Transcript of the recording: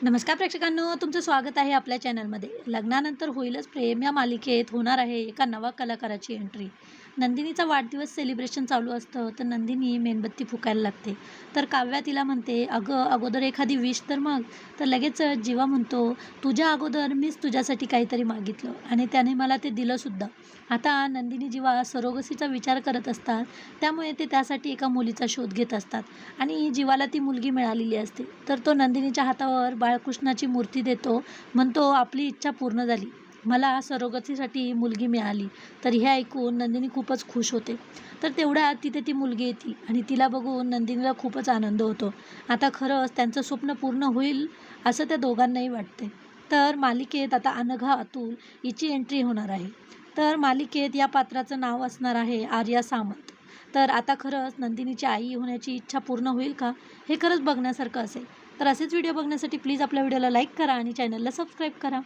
नमस्कार प्रेक्षकांनो, तुमचं स्वागत आहे आपल्या चॅनलमध्ये. लग्नानंतर होईलच प्रेम या मालिकेत होणार आहे एका नवा कलाकाराची एंट्री. नंदिनीचा वाढदिवस सेलिब्रेशन चालू असतं तर नंदिनी मेणबत्ती फुकायला लागते. तर काव्या तिला म्हणते, "अगं, अगोदर एखादी विश तर मग." तर लगेच जीवा म्हणतो, "तुझ्या अगोदर मीच तुझ्यासाठी काहीतरी मागितलं आणि त्याने मला ते दिलंसुद्धा." आता नंदिनी जीवा सरोगसीचा विचार करत असतात, त्यामुळे ते त्यासाठी एका मुलीचा शोध घेत असतात आणि जीवाला ती मुलगी मिळालेली असते. तर तो नंदिनीच्या हातावर बाळकृष्णाची मूर्ती देतो. म्हणतो, "आपली इच्छा पूर्ण झाली. मला सरोगसीसाठी मुलगी मिळाली." तर हे ऐकून नंदिनी खूपच खुश होते. तर तेवढ्यात तिथे ती मुलगी येते आणि तिला बघून नंदिनीला खूपच आनंद होतो. आता खरंच त्यांचं स्वप्न पूर्ण होईल असं त्या दोघांनाही वाटते. तर मालिकेत आता अनघा अतुल हिची एंट्री होणार आहे. तर मालिकेत या पात्राचं नाव असणार आहे आर्या सामंत. तर आता खरंच नंदिनीची आई होण्याची इच्छा पूर्ण होईल का? हे खरंच बघण्यासारखं असेल. तर असेच व्हिडिओ बघण्यासाठी प्लीज आपल्या व्हिडिओला लाईक करा आणि चॅनलला सबस्क्राईब करा.